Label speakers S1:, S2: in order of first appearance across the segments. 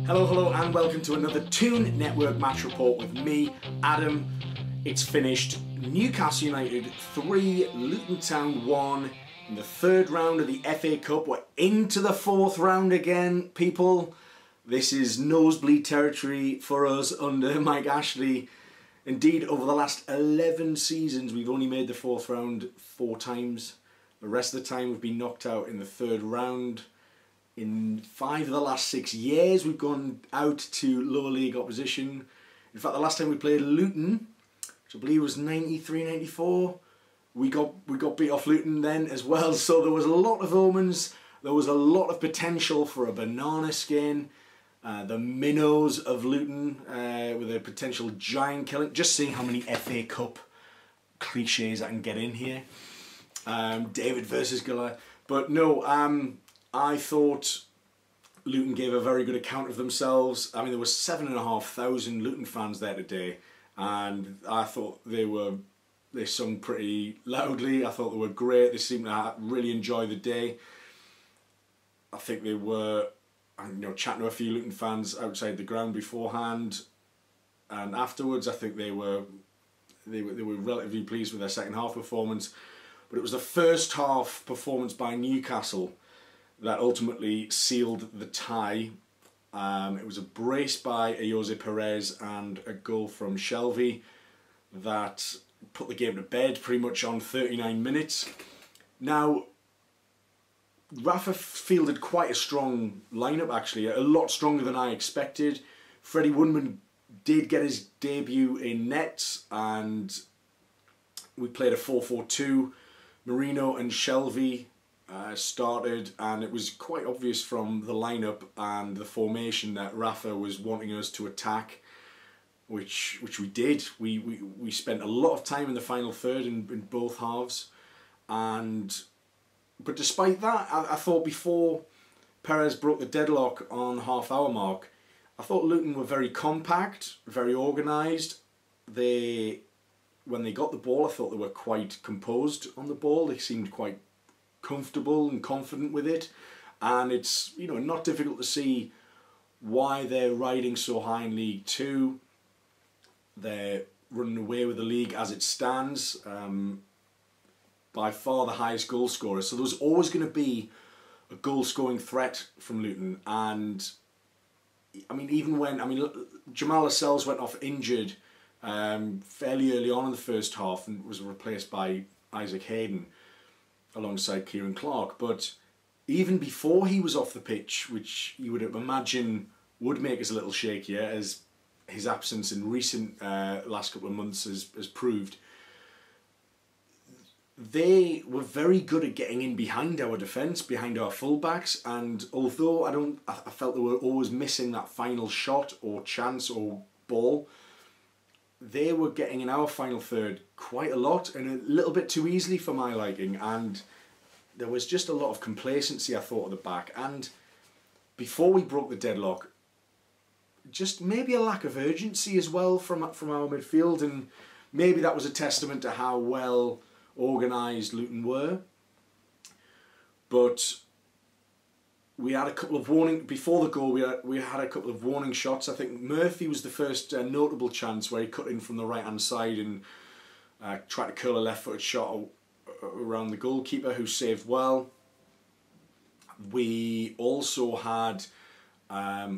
S1: Hello and welcome to another Toon Network match report with me, Adam. It's finished. Newcastle United 3, Luton Town 1 in the third round of the FA Cup. We're into the fourth round again, people. This is nosebleed territory for us under Mike Ashley. Indeed, over the last 11 seasons, we've only made the fourth round 4 times. The rest of the time we've been knocked out in the third round. In 5 of the last 6 years, we've gone out to lower league opposition. In fact, the last time we played Luton, which I believe was 93-94, we got beat off Luton then as well. So there was a lot of omens. There was a lot of potential for a banana skin. The minnows of Luton with a potential giant killing. Just seeing how many FA Cup cliches I can get in here. David versus Goliath. But no, I thought Luton gave a very good account of themselves. I mean, there were 7,500 Luton fans there today, and I thought they sung pretty loudly. I thought they were great. They seemed to really enjoy the day. I think they were, chatting to a few Luton fans outside the ground beforehand and afterwards. I think they were relatively pleased with their second half performance. But it was the first half performance by Newcastle that ultimately sealed the tie. It was a brace by Jose Perez and a goal from Shelvey that put the game to bed pretty much on 39 minutes. Now, Rafa fielded quite a strong lineup actually, a lot stronger than I expected. Freddie Woodman did get his debut in net and we played a 4-4-2. Marino and Shelvey started, and it was quite obvious from the lineup and the formation that Rafa was wanting us to attack, which we did. We spent a lot of time in the final third in both halves, but despite that, I thought before Perez broke the deadlock on half-hour mark, I thought Luton were very compact, very organised. When they got the ball, I thought they were quite composed on the ball. They seemed quite comfortable and confident with it, and it's not difficult to see why they're riding so high in League Two. They're running away with the league as it stands, by far the highest goal scorer. So there was always going to be a goal scoring threat from Luton, and I mean, even when Jamal Lascelles went off injured fairly early on in the first half and was replaced by Isaac Hayden alongside Kieran Clark, but even before he was off the pitch, which you would imagine would make us a little shakier as his absence in recent last couple of months has proved, they were very good at getting in behind our defence, behind our fullbacks, and although I felt they were always missing that final shot or chance or ball, they were getting in our final third quite a lot and a little bit too easily for my liking, and there was just a lot of complacency, I thought, at the back. And before we broke the deadlock, just maybe a lack of urgency as well from our midfield, and maybe that was a testament to how well organised Luton were. But we had a couple of before the goal. We had a couple of warning shots. I think Murphy was the first notable chance where he cut in from the right hand side and tried to curl a left-footed shot around the goalkeeper, who saved well. We also had a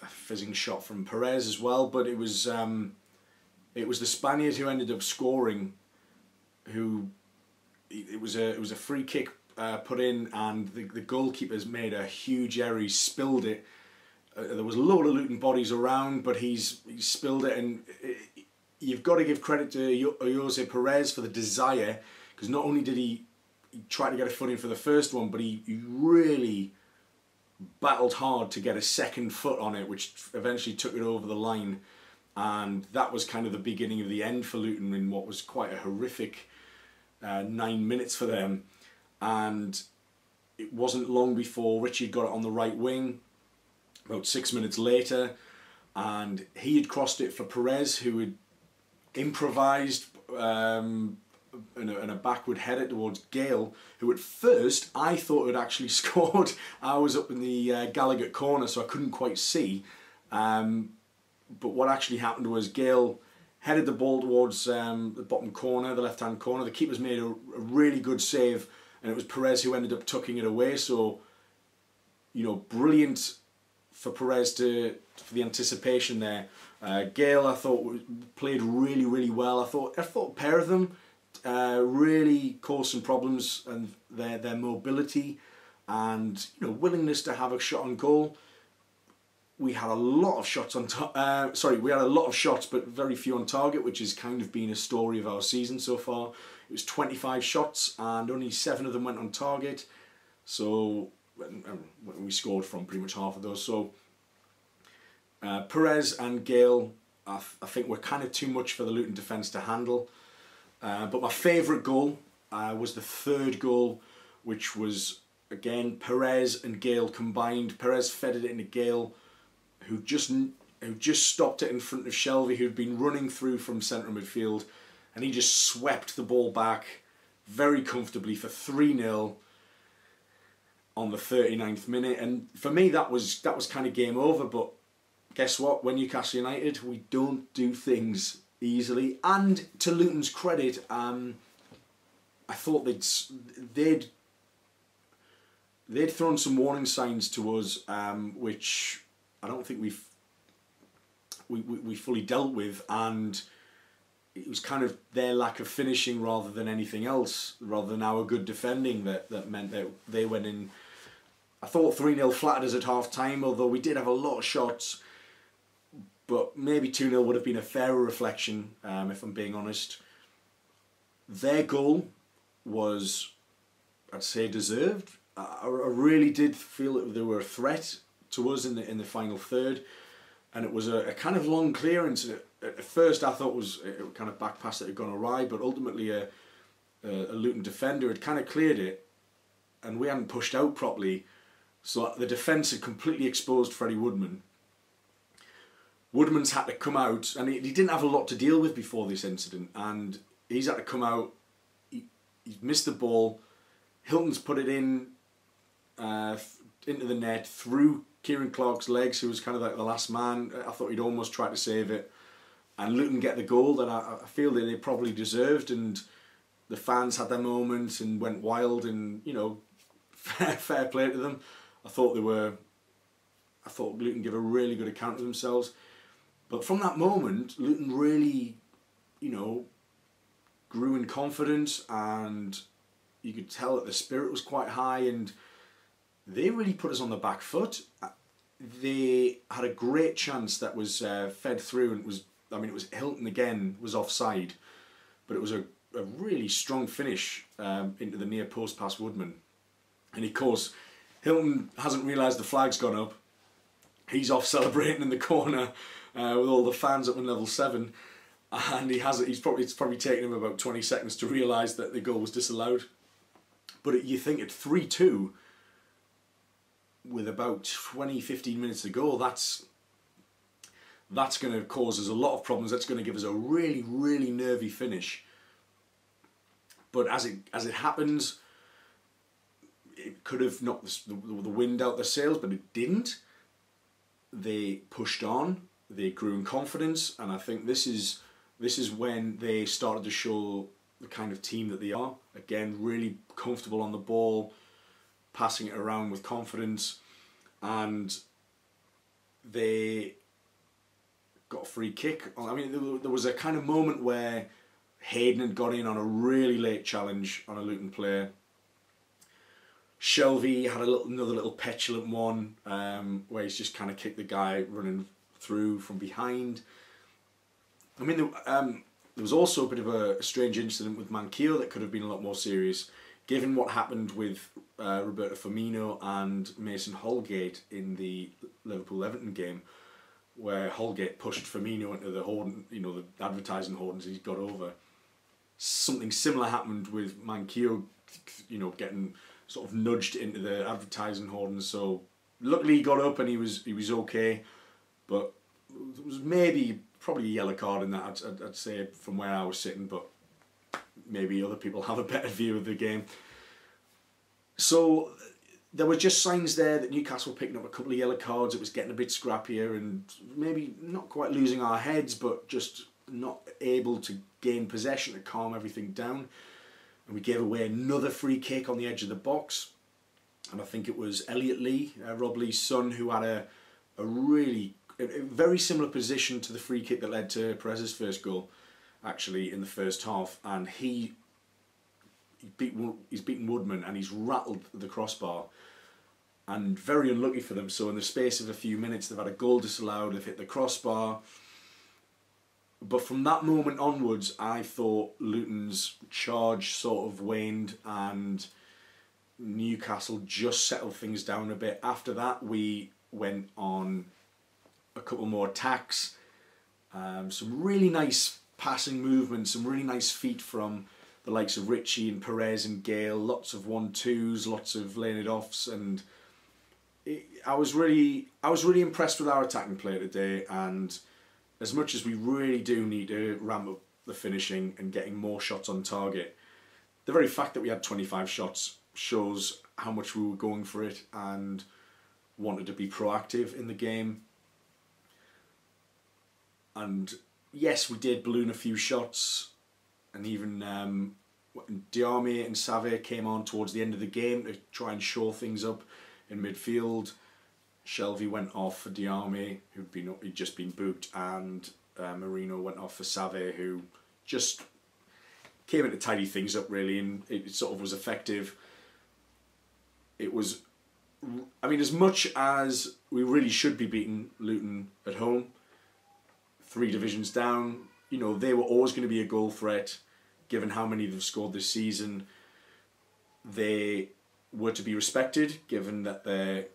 S1: fizzing shot from Perez as well, but it was the Spaniard who ended up scoring. It was a free kick put in, and the goalkeeper's made a huge error. He spilled it. There was a load of Luton bodies around, but he spilled it, and you've got to give credit to Jose Perez for the desire, because not only did he try to get a foot in for the first one, but he really battled hard to get a second foot on it, which eventually took it over the line, and that was kind of the beginning of the end for Luton in what was quite a horrific 9 minutes for them. And it wasn't long before Richie got it on the right wing, about 6 minutes later, and he had crossed it for Perez, who had improvised in a backward header towards Gale, who at first I thought had actually scored. I was up in the Gallagher corner, so I couldn't quite see, But what actually happened was Gale headed the ball towards the bottom corner, the left-hand corner. The keeper's made a really good save, and it was Perez who ended up tucking it away. So, you know, brilliant for Perez for the anticipation there. Gale, I thought, played really, really well. I thought a pair of them really caused some problems, and their mobility and, you know, willingness to have a shot on goal. We had a lot of shots on we had a lot of shots, but very few on target, which has kind of been a story of our season so far. It was 25 shots, and only 7 of them went on target. So we scored from pretty much half of those. So Perez and Gale, I think, were kind of too much for the Luton defence to handle. But my favourite goal was the third goal, which was, again, Perez and Gale combined. Perez fed it into Gale, who just stopped it in front of Shelvey, who'd been running through from centre midfield, and he just swept the ball back very comfortably for 3-0 on the 39th minute. And for me, that was kind of game over. But guess what? When Newcastle United, we don't do things easily. And to Luton's credit, I thought they'd thrown some warning signs to us, which I don't think we fully dealt with, and it was kind of their lack of finishing rather than anything else, rather than our good defending that meant that they went in. I thought 3-0 flattered us at half time, although we did have a lot of shots, but maybe 2-0 would have been a fairer reflection, if I'm being honest. Their goal was, I'd say, deserved. I really did feel that they were a threat to us in the final third, and it was a kind of long clearance. At first I thought it kind of back pass that had gone awry, but ultimately a Luton defender had kind of cleared it, and we hadn't pushed out properly, so the defence had completely exposed Freddie Woodman. Woodman's had to come out, and he didn't have a lot to deal with before this incident, and he's had to come out. He's missed the ball. Hilton's put it in into the net through Kieran Clark's legs, who was kind of like the last man. I thought he'd almost tried to save it, and Luton get the goal that I feel that they probably deserved, and the fans had their moment and went wild, and, you know, fair play to them. I thought Luton gave a really good account of themselves, but from that moment Luton really, you know, grew in confidence, and you could tell that the spirit was quite high, and they really put us on the back foot. They had a great chance that was fed through, and it was Hilton again was offside, but it was a really strong finish into the near post past Woodman. And of course, Hilton hasn't realised the flag's gone up. He's off celebrating in the corner with all the fans up on level 7, and it's probably taken him about 20 seconds to realise that the goal was disallowed. But you think at 3-2, with about 15 minutes to go, that's going to cause us a lot of problems. That's going to give us a really, really nervy finish. But as it happens, it could have knocked the wind out their sails, but it didn't. They pushed on. They grew in confidence, and I think this is when they started to show the kind of team that they are. Again, really comfortable on the ball, passing it around with confidence, and they got a free kick. I mean, there was a kind of moment where Hayden had got in on a really late challenge on a Luton player. Shelvey had another little petulant one where he's just kind of kicked the guy running through from behind. I mean, there was also a bit of a strange incident with Manquillo that could have been a lot more serious, given what happened with Roberto Firmino and Mason Holgate in the Liverpool-Everton game, where Holgate pushed Firmino into the Horden, you know, the advertising Hordens he's got over. Something similar happened with Manquillo, you know, getting sort of nudged into the advertising Hordens. So luckily he got up and he was okay, but it was probably a yellow card in that, I'd say, from where I was sitting, but maybe other people have a better view of the game. So there were just signs there that Newcastle were picking up a couple of yellow cards. It was getting a bit scrappier and maybe not quite losing our heads, but just not able to gain possession to calm everything down. And we gave away another free kick on the edge of the box. And I think it was Elliot Lee, Rob Lee's son, who had a very similar position to the free kick that led to Perez's first goal, actually, in the first half. And he's beaten Woodman and he's rattled the crossbar. And very unlucky for them. So in the space of a few minutes, they've had a goal disallowed, they've hit the crossbar. But from that moment onwards, I thought Luton's charge sort of waned and Newcastle just settled things down a bit. After that, we went on a couple more attacks. Some really nice passing movements, some really nice feet from the likes of Richie and Perez and Gale. Lots of 1-2s, lots of laying it offs, and I was really impressed with our attacking play today. And as much as we really do need to ramp up the finishing and getting more shots on target, the very fact that we had 25 shots shows how much we were going for it and wanted to be proactive in the game. And yes, we did balloon a few shots, and even Diarmi and Save came on towards the end of the game to try and shore things up in midfield. Shelvey went off for Diarmi, who'd just been booked, and Marino went off for Save, who just came in to tidy things up really, and it sort of was effective. It was, I mean, as much as we really should be beating Luton at home, 3 divisions down, you know, they were always going to be a goal threat, given how many they've scored this season. They were to be respected, given that they're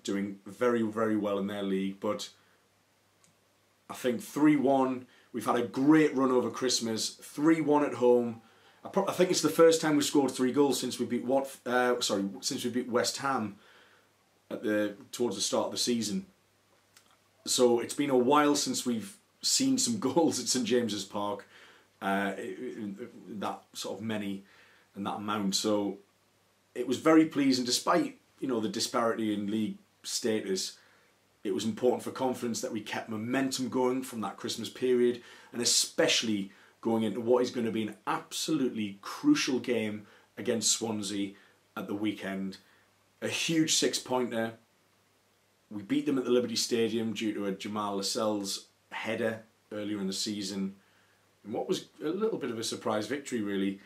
S1: doing very, very well in their league. But I think 3-1, we've had a great run over Christmas, 3-1 at home. I think it's the first time we've scored 3 goals since we beat since we beat West Ham towards the start of the season. So it's been a while since we've seen some goals at St James's Park, that sort of many and that amount. So it was very pleasing, despite, you know, the disparity in league status. It was important for confidence that we kept momentum going from that Christmas period, and especially going into what is going to be an absolutely crucial game against Swansea at the weekend. A huge 6-pointer. We beat them at the Liberty Stadium due to a Jamal Lascelles header earlier in the season, and what was a little bit of a surprise victory really.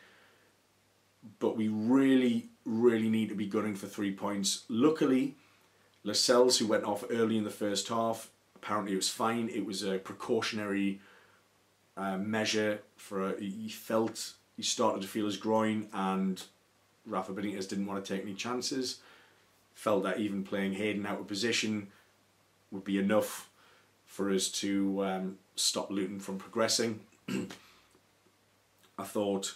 S1: But we really, really need to be gunning for 3 points. Luckily, Lascelles, who went off early in the first half, apparently it was fine. It was a precautionary measure for he started to feel his groin, and Rafa Benitez didn't want to take any chances. Felt that even playing Hayden out of position would be enough for us to stop Luton from progressing. I thought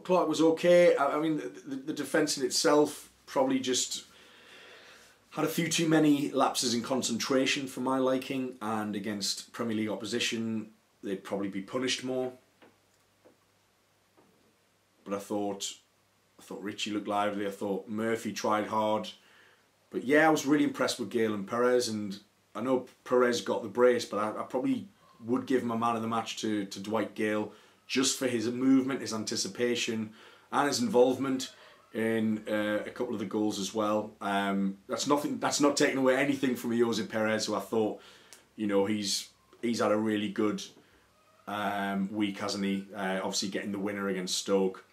S1: Clark was okay. I mean, the defence in itself probably just had a few too many lapses in concentration for my liking, and against Premier League opposition they'd probably be punished more. But I thought Richie looked lively. I thought Murphy tried hard. But yeah, I was really impressed with Gale and Perez, and I know Perez got the brace, but I probably would give him a man of the match to Dwight Gale, just for his movement, his anticipation, and his involvement in a couple of the goals as well. That's not taking away anything from Jose Perez, who I thought, you know, he's had a really good week, hasn't he? Obviously getting the winner against Stoke.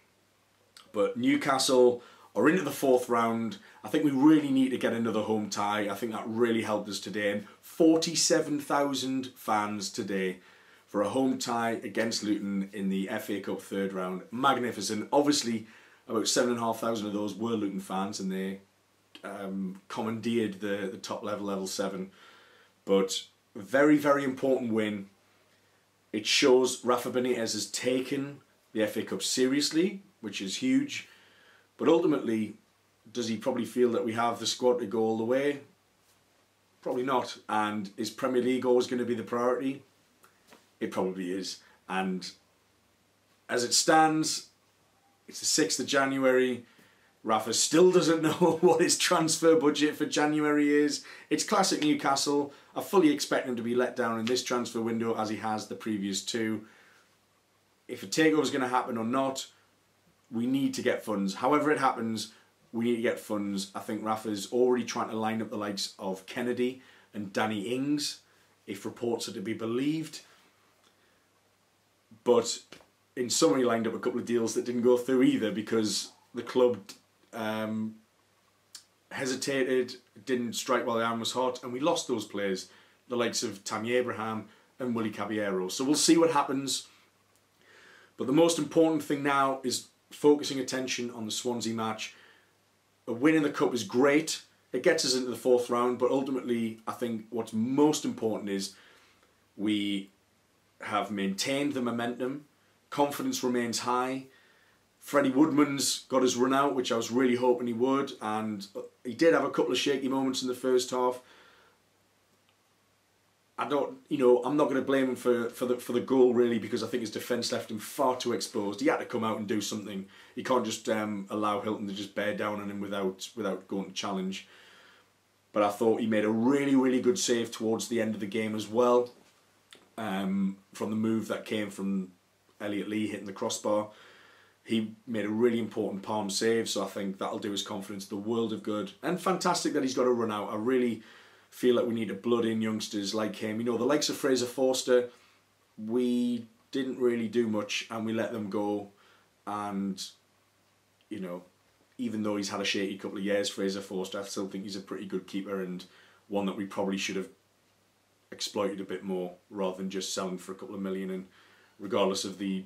S1: But Newcastle are into the 4th round. I think we really need to get another home tie. I think that really helped us today. And 47,000 fans today for a home tie against Luton in the FA Cup 3rd round. Magnificent. Obviously, about 7,500 of those were Luton fans, and they commandeered the top level 7. But very, very important win. It shows Rafa Benitez has taken the FA Cup seriously, which is huge. But ultimately, does he probably feel that we have the squad to go all the way? Probably not. And is Premier League always going to be the priority? It probably is. And as it stands, it's the 6th of January. Rafa still doesn't know what his transfer budget for January is. It's classic Newcastle. I fully expect him to be let down in this transfer window as he has the previous two. If a takeover is going to happen or not, we need to get funds. However it happens, we need to get funds. I think Rafa's already trying to line up the likes of Kennedy and Danny Ings, if reports are to be believed. But in summary, lined up a couple of deals that didn't go through either because the club hesitated, didn't strike while the iron was hot, and we lost those players, the likes of Tammy Abraham and Willie Caballero. So we'll see what happens. But the most important thing now is focusing attention on the Swansea match. A win in the cup is great. It gets us into the fourth round, but ultimately I think what's most important is we have maintained the momentum. Confidence remains high. Freddie Woodman's got his run out, which I was really hoping he would, and he did have a couple of shaky moments in the first half. I'm not going to blame him for the goal really, because I think his defence left him far too exposed. He had to come out and do something. He can't just allow Hilton to just bear down on him without going to challenge. But I thought he made a really, really good save towards the end of the game as well, from the move that came from Elliot Lee hitting the crossbar. He made a really important palm save, so I think that'll do his confidence the world of good. And fantastic that he's got a run out. I really feel like we need to blood in youngsters like him. You know, the likes of Fraser Forster, we didn't really do much and we let them go. And, you know, even though he's had a shaky couple of years, Fraser Forster, I still think he's a pretty good keeper and one that we probably should have exploited a bit more rather than just selling for a couple of million, and regardless of the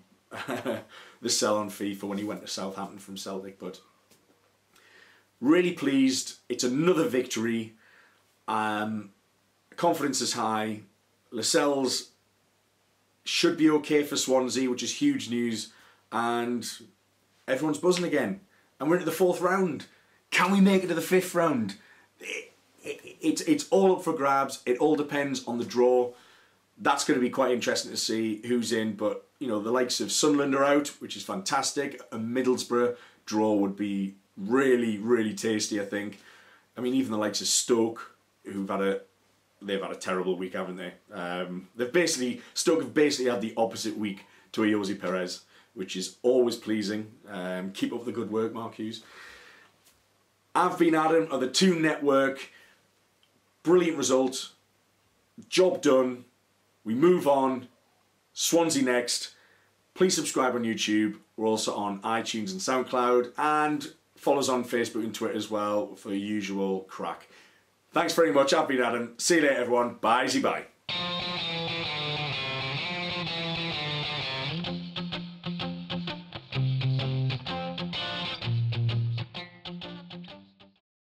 S1: the sell-on fee for when he went to Southampton from Celtic. But really pleased. It's another victory. Confidence is high. Lascelles should be okay for Swansea, which is huge news, and everyone's buzzing again. And we're into the fourth round. Can we make it to the fifth round? It's all up for grabs. It all depends on the draw. That's going to be quite interesting to see who's in. But you know, the likes of Sunderland are out, which is fantastic. A Middlesbrough draw would be really, really tasty, I think. I mean, even the likes of Stoke, they've had a terrible week, haven't they? Stoke have basically had the opposite week to Ayoze Perez, which is always pleasing. Keep up the good work, Mark Hughes. I've been Adam of the Toon Network. Brilliant result. Job done. We move on. Swansea next. Please subscribe on YouTube. We're also on iTunes and SoundCloud. And follow us on Facebook and Twitter as well for the usual crack. Thanks very much. I've been Adam. See you later, everyone. Bye-bye.